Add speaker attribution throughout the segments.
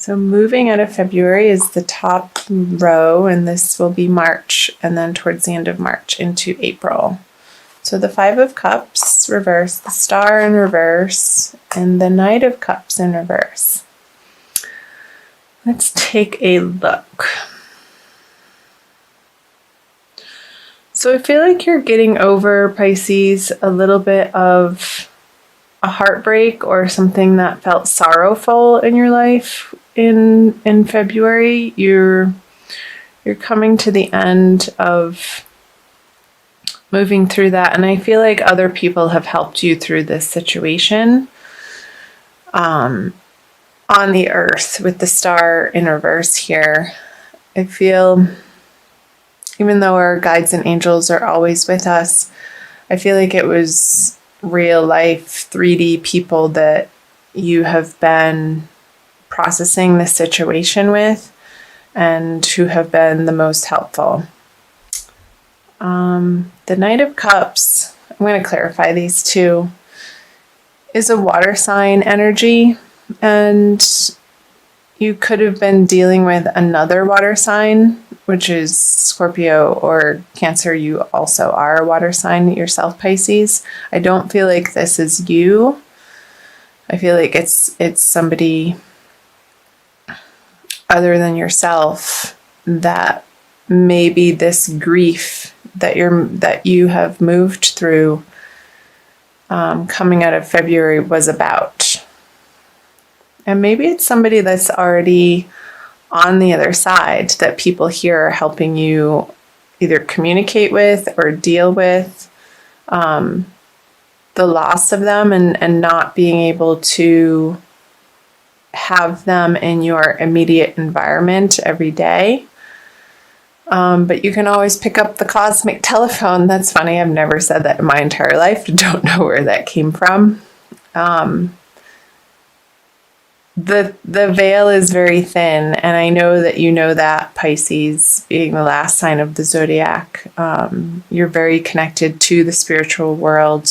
Speaker 1: So moving out of February is the top row, and this will be March, and then towards the end of March into April. So the Five of Cups reverse, the Star in reverse, and the Knight of Cups in reverse. Let's take a look. So I feel like you're getting over, Pisces, a little bit of a heartbreak or something that felt sorrowful in your life in February. You're coming to the end of moving through that, and I feel like other people have helped you through this situation. On the earth with the Star in reverse here, I feel, even though our guides and angels are always with us, I feel like it was real life 3D people that you have been processing this situation with and who have been the most helpful. The Knight of Cups, I'm going to clarify these two, is a water sign energy, and you could have been dealing with another water sign, which is Scorpio or Cancer. You also are a water sign yourself, Pisces. I don't feel like this is you. I feel like it's somebody other than yourself that maybe this grief that you have moved through coming out of February was about. And maybe it's somebody that's already on the other side that people here are helping you either communicate with or deal with the loss of them and not being able to have them in your immediate environment every day. But you can always pick up the cosmic telephone. That's funny. I've never said that in my entire life. Don't know where that came from. The veil is very thin, and I know that you know that, Pisces, being the last sign of the zodiac. You're very connected to the spiritual world,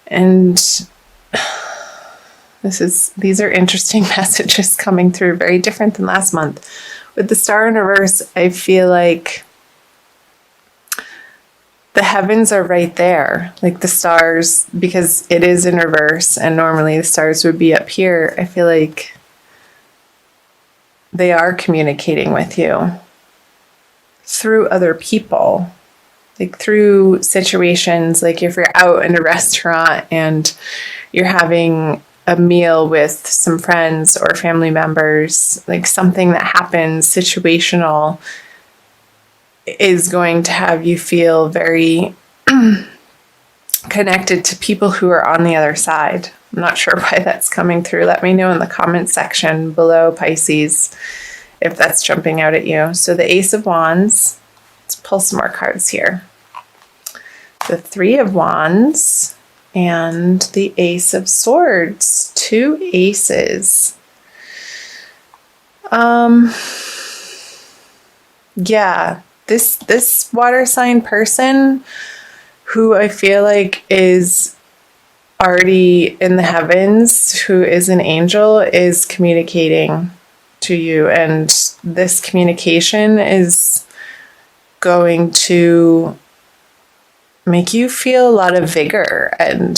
Speaker 1: and these are interesting messages coming through, very different than last month. With the Star in reverse, I feel like the heavens are right there, like the stars, because it is in reverse and normally the stars would be up here. I feel like they are communicating with you through other people, like through situations, like if you're out in a restaurant and you're having a meal with some friends or family members, like something that happens situational is going to have you feel very connected to people who are on the other side. I'm not sure why that's coming through. Let me know in the comment section below, Pisces, if that's jumping out at you. So the Ace of Wands, let's pull some more cards here. The Three of Wands and the Ace of Swords, two aces. Yeah. This water sign person who I feel like is already in the heavens, who is an angel, is communicating to you. And this communication is going to make you feel a lot of vigor and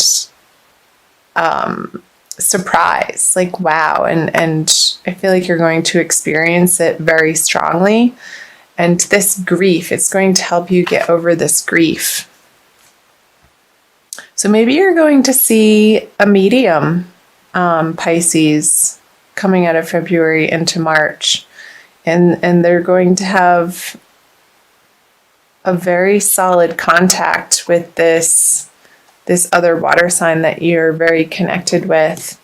Speaker 1: surprise, like wow. And I feel like you're going to experience it very strongly. And this grief, it's going to help you get over this grief. So maybe you're going to see a medium, Pisces, coming out of February into March. And they're going to have a very solid contact with this other water sign that you're very connected with.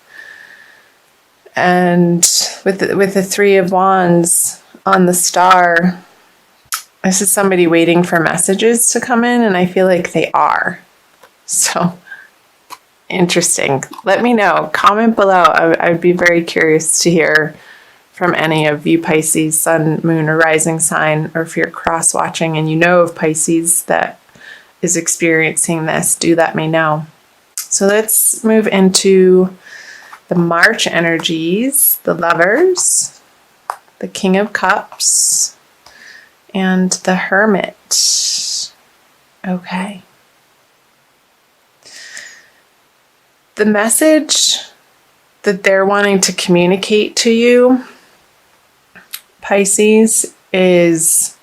Speaker 1: And with the Three of Wands on the Star, this is somebody waiting for messages to come in, and I feel like they are. So interesting. Let me know. Comment below. I'd be very curious to hear from any of you Pisces, Sun, Moon, or Rising sign, or if you're cross-watching and you know of Pisces that is experiencing this, do let me know. So let's move into the March energies, the Lovers, the King of Cups, and the Hermit. Okay. The message that they're wanting to communicate to you, Pisces, is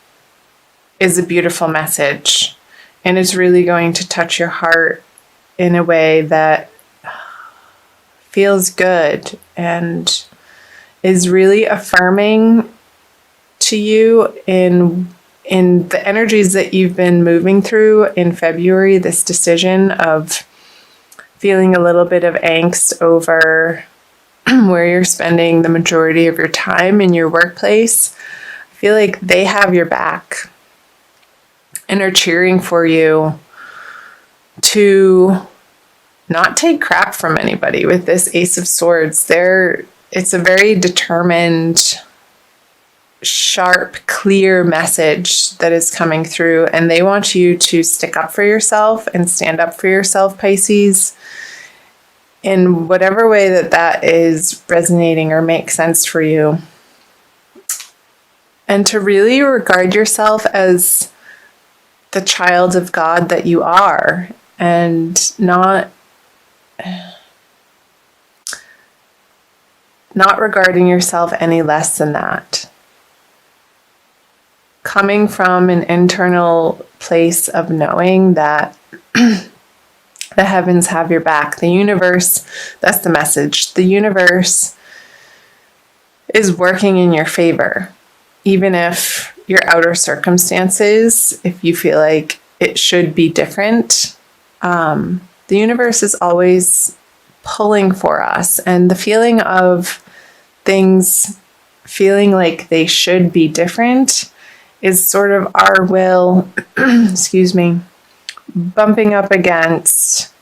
Speaker 1: a beautiful message, and is really going to touch your heart in a way that feels good and is really affirming to you in the energies that you've been moving through in February, this decision of feeling a little bit of angst over where you're spending the majority of your time in your workplace. I feel like they have your back and are cheering for you to not take crap from anybody with this Ace of Swords. It's a very determined, sharp, clear message that is coming through, and they want you to stick up for yourself and stand up for yourself, Pisces, in whatever way that is resonating or makes sense for you. And to really regard yourself as the child of God that you are, and not regarding yourself any less than that. Coming from an internal place of knowing that the heavens have your back. The universe, that's the message. The universe is working in your favor. Even if your outer circumstances, if you feel like it should be different, the universe is always pulling for us. And the feeling of things feeling like they should be different is sort of our will, excuse me, bumping up against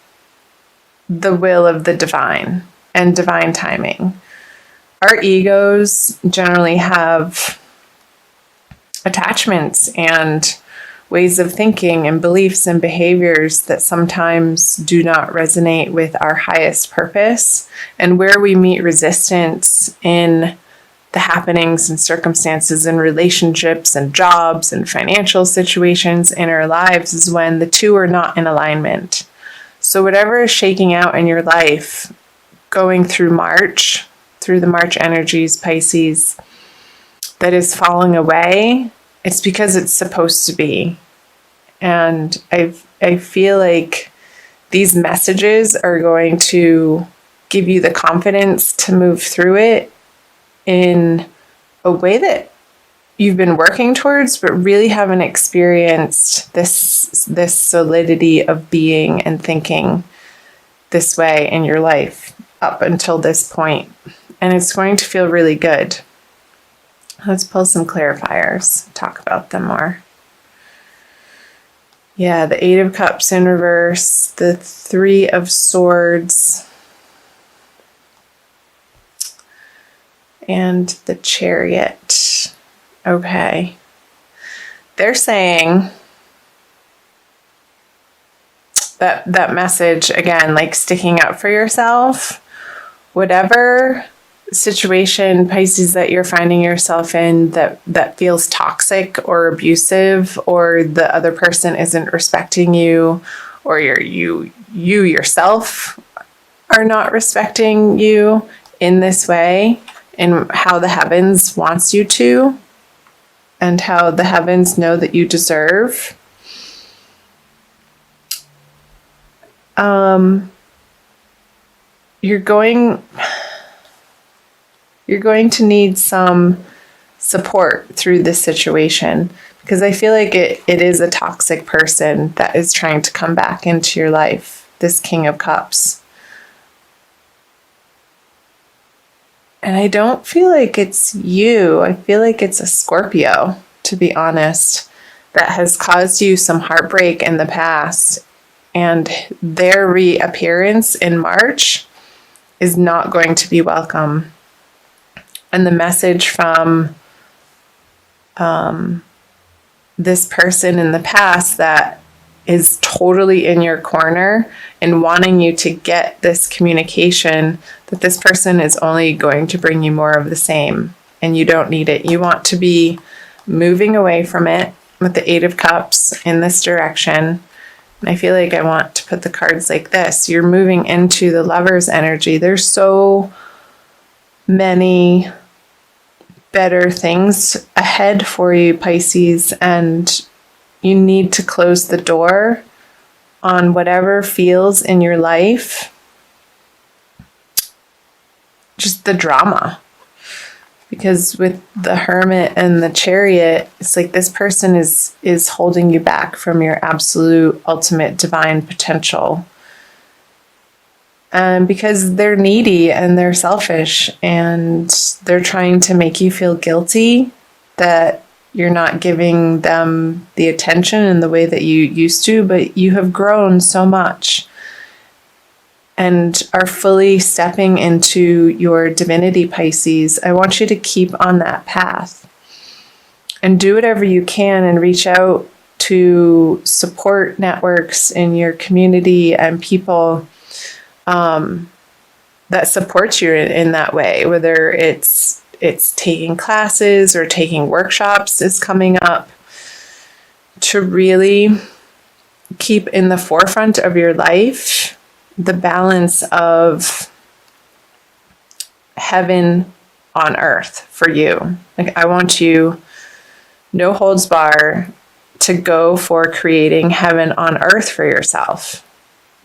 Speaker 1: the will of the divine and divine timing. Our egos generally have attachments and ways of thinking and beliefs and behaviors that sometimes do not resonate with our highest purpose. And where we meet resistance in the happenings and circumstances and relationships and jobs and financial situations in our lives is when the two are not in alignment. So whatever is shaking out in your life, going through March, through the March energies, Pisces, that is falling away, it's because it's supposed to be. And I feel like these messages are going to give you the confidence to move through it in a way that you've been working towards, but really haven't experienced this solidity of being and thinking this way in your life up until this point. And it's going to feel really good. Let's pull some clarifiers, talk about them more. Yeah, the Eight of Cups in reverse, the Three of Swords, and the Chariot. Okay. They're saying that message, again, like sticking up for yourself, whatever situation, Pisces, that you're finding yourself in that feels toxic or abusive, or the other person isn't respecting you, or you yourself are not respecting you in this way, in how the heavens wants you to, and how the heavens know that you deserve. You're going to need some support through this situation, because I feel like it is a toxic person that is trying to come back into your life, this King of Cups. And I don't feel like it's you. I feel like it's a Scorpio, to be honest, that has caused you some heartbreak in the past. And their reappearance in March is not going to be welcome. And the message from this person in the past that is totally in your corner and wanting you to get this communication that this person is only going to bring you more of the same and you don't need it. You want to be moving away from it with the Eight of Cups in this direction. And I feel like I want to put the cards like this. You're moving into the Lover's energy. There's so many better things ahead for you, Pisces, and you need to close the door on whatever feels in your life, just the drama. Because with the Hermit and the Chariot, it's like this person is holding you back from your absolute ultimate divine potential. Because they're needy and they're selfish and they're trying to make you feel guilty that you're not giving them the attention in the way that you used to, but you have grown so much and are fully stepping into your divinity, Pisces. I want you to keep on that path and do whatever you can and reach out to support networks in your community and people that support you in that way, whether it's taking classes or taking workshops is coming up, to really keep in the forefront of your life the balance of heaven on earth for you. Like, I want you, no holds bar, to go for creating heaven on earth for yourself,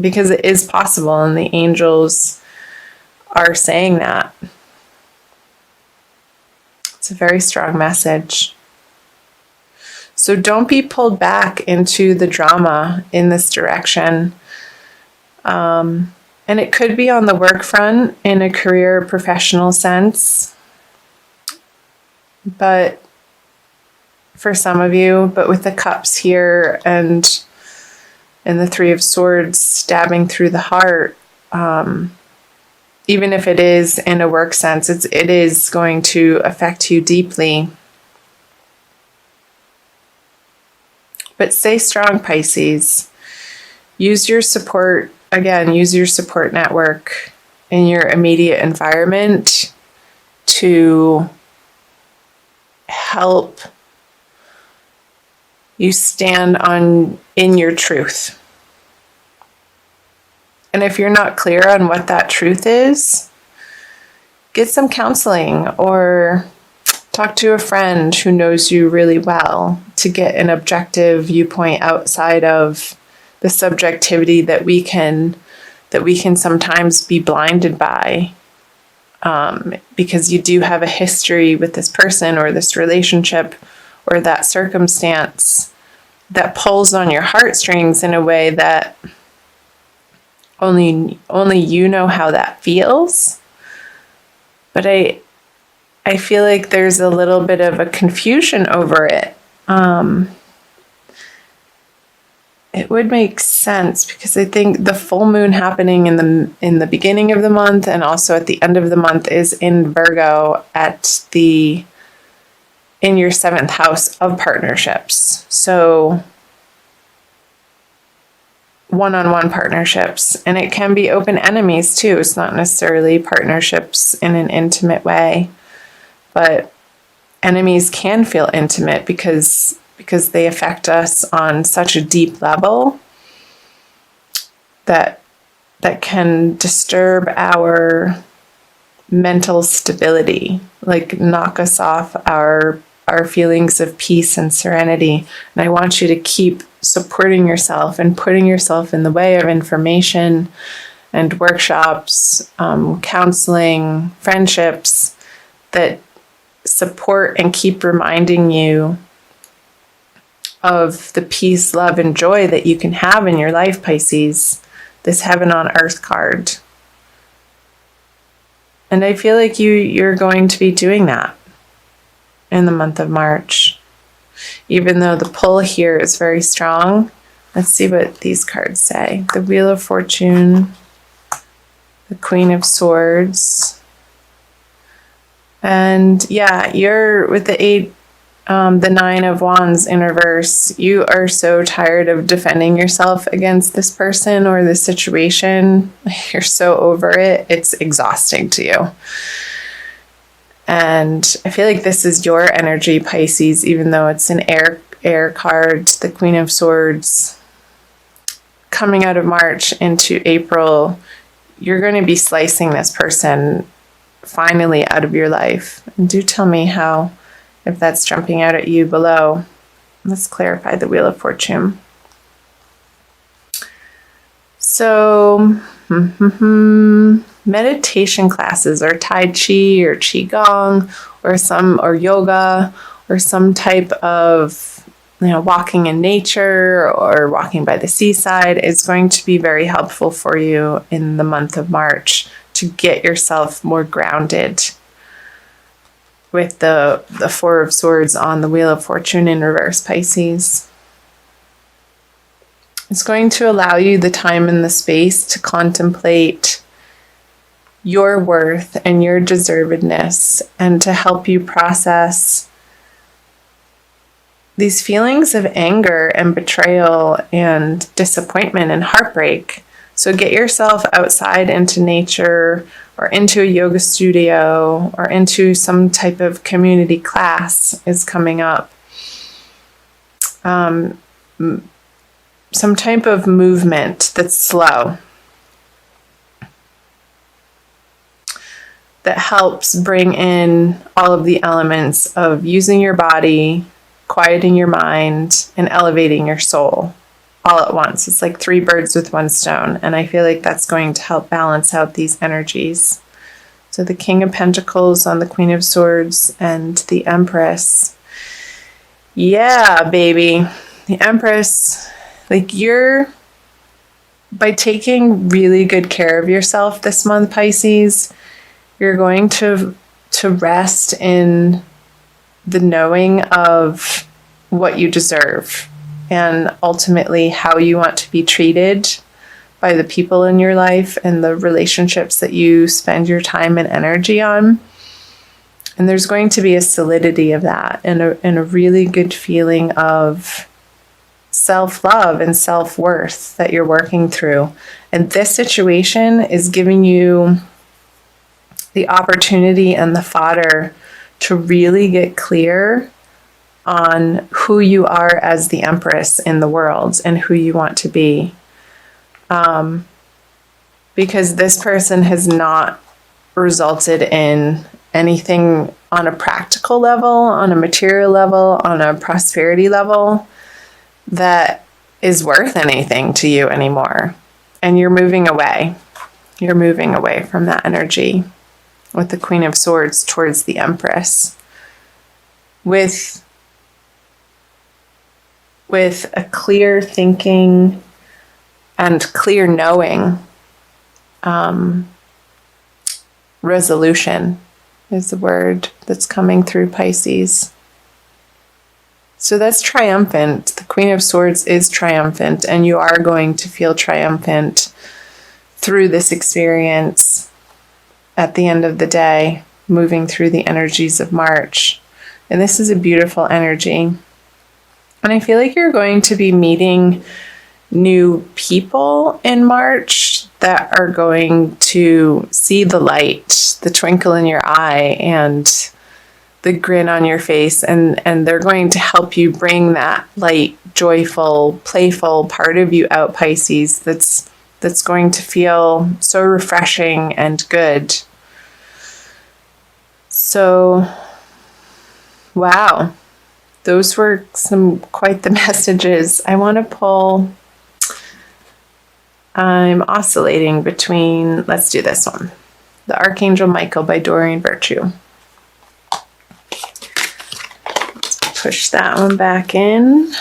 Speaker 1: because it is possible, and the angels are saying that. It's a very strong message. So don't be pulled back into the drama in this direction. And it could be on the work front in a career professional sense, but for some of you, but with the cups here and the Three of Swords stabbing through the heart, even if it is in a work sense, it is going to affect you deeply. But stay strong, Pisces. Use your support network in your immediate environment to help you stand in your truth. And if you're not clear on what that truth is, get some counseling or talk to a friend who knows you really well to get an objective viewpoint outside of the subjectivity that we can sometimes be blinded by, because you do have a history with this person or this relationship or that circumstance that pulls on your heartstrings in a way that only you know how that feels. But I feel like there's a little bit of a confusion over it. It would make sense because I think the full moon happening in the beginning of the month and also at the end of the month is in Virgo in your 7th house of partnerships. So one-on-one partnerships, and it can be open enemies too. It's not necessarily partnerships in an intimate way, but enemies can feel intimate because they affect us on such a deep level that can disturb our mental stability, like knock us off our feelings of peace and serenity. And I want you to keep supporting yourself and putting yourself in the way of information and workshops, counseling, friendships that support and keep reminding you of the peace, love, and joy that you can have in your life, Pisces, this heaven on earth card. And I feel like you're going to be doing that in the month of March. Even though the pull here is very strong, let's see what these cards say. The Wheel of Fortune, the Queen of Swords, and yeah, you're with the The Nine of Wands in reverse. You are so tired of defending yourself against this person or this situation. You're so over it. It's exhausting to you. And I feel like this is your energy, Pisces, even though it's an air card, the Queen of Swords. Coming out of March into April, you're going to be slicing this person finally out of your life. And do tell me how, if that's jumping out at you below. Let's clarify the Wheel of Fortune. So, meditation classes or Tai Chi or Qigong or yoga or some type of, walking in nature or walking by the seaside is going to be very helpful for you in the month of March to get yourself more grounded. With the Four of Swords on the Wheel of Fortune in reverse, Pisces. It's going to allow you the time and the space to contemplate your worth and your deservedness, and to help you process these feelings of anger and betrayal and disappointment and heartbreak. So get yourself outside into nature or into a yoga studio or into some type of community class is coming up. Some type of movement that's slow, that helps bring in all of the elements of using your body, quieting your mind, and elevating your soul all at once. It's like 3 birds with 1 stone. And I feel like that's going to help balance out these energies. So the King of Pentacles on the Queen of Swords and the Empress. Yeah, baby. The Empress, by taking really good care of yourself this month, Pisces, you're going to rest in the knowing of what you deserve and ultimately how you want to be treated by the people in your life and the relationships that you spend your time and energy on. And there's going to be a solidity of that and a really good feeling of self-love and self-worth that you're working through. And this situation is giving you the opportunity and the fodder to really get clear on who you are as the Empress in the world and who you want to be. Because this person has not resulted in anything on a practical level, on a material level, on a prosperity level that is worth anything to you anymore. And you're moving away. You're moving away from that energy with the Queen of Swords towards the Empress. With a clear thinking and clear knowing, resolution is the word that's coming through, Pisces. So that's triumphant. The Queen of Swords is triumphant, and you are going to feel triumphant through this experience at the end of the day, moving through the energies of March. And this is a beautiful energy. And I feel like you're going to be meeting new people in March that are going to see the light, the twinkle in your eye, and the grin on your face. And they're going to help you bring that light, joyful, playful part of you out, Pisces, that's going to feel so refreshing and good. So, wow. Those were quite the messages. I want to pull. I'm oscillating between, let's do this one. The Archangel Michael by Doreen Virtue. Let's push that one back in.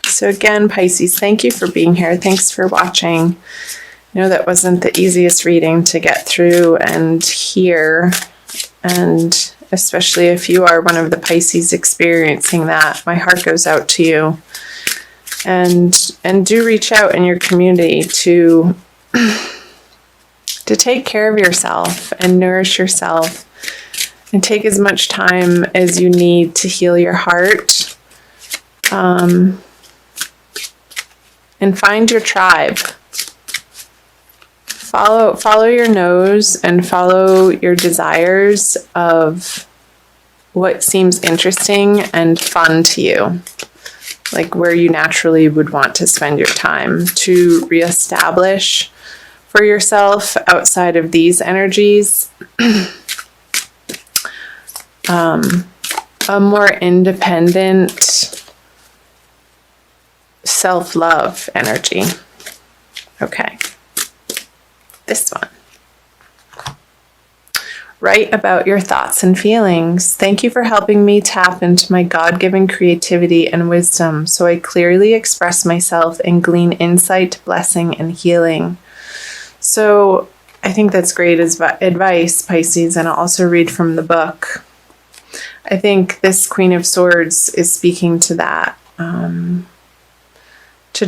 Speaker 1: So again, Pisces, thank you for being here. Thanks for watching. I know that wasn't the easiest reading to get through and hear, and especially if you are one of the Pisces experiencing that, my heart goes out to you. And do reach out in your community to take care of yourself and nourish yourself And take as much time as you need to heal your heart. And find your tribe. Follow your nose and follow your desires of what seems interesting and fun to you. Like where you naturally would want to spend your time to reestablish for yourself outside of these energies. A more independent self-love energy. Okay. This one. Write about your thoughts and feelings. Thank you for helping me tap into my God-given creativity and wisdom so I clearly express myself and glean insight, blessing, and healing. So I think that's great advice, Pisces, and I'll also read from the book. I think this Queen of Swords is speaking to that. To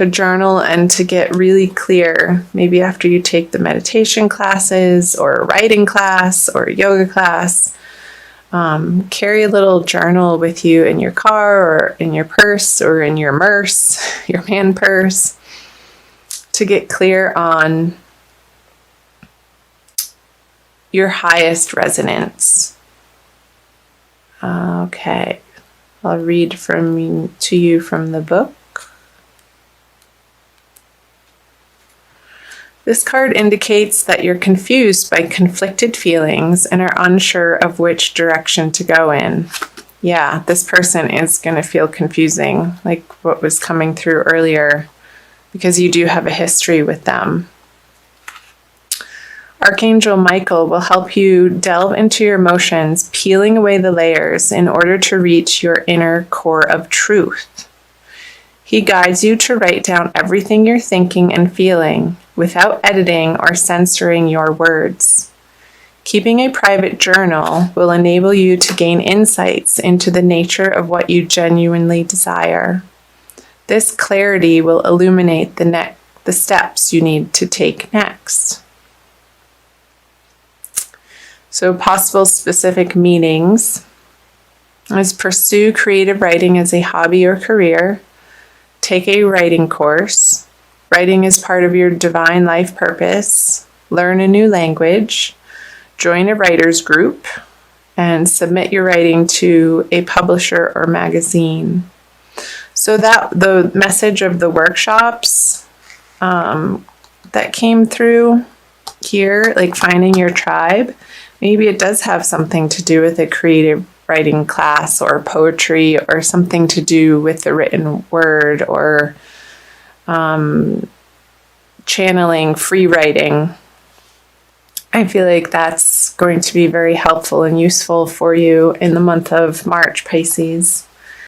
Speaker 1: journal and to get really clear, maybe after you take the meditation classes or a writing class or a yoga class, carry a little journal with you in your car or in your purse or in your your man purse, to get clear on your highest resonance. Okay, I'll read to you from the book. This card indicates that you're confused by conflicted feelings and are unsure of which direction to go in. Yeah, this person is going to feel confusing, like what was coming through earlier, because you do have a history with them. Archangel Michael will help you delve into your emotions, peeling away the layers in order to reach your inner core of truth. He guides you to write down everything you're thinking and feeling without editing or censoring your words. Keeping a private journal will enable you to gain insights into the nature of what you genuinely desire. This clarity will illuminate the steps you need to take next. So possible specific meanings is pursue creative writing as a hobby or career. Take a writing course. Writing is part of your divine life purpose. Learn a new language. Join a writer's group. And submit your writing to a publisher or magazine. So that the message of the workshops that came through here, like finding your tribe, maybe it does have something to do with a creative writing class or poetry or something to do with the written word or channeling, free writing. I feel like that's going to be very helpful and useful for you in the month of March, Pisces.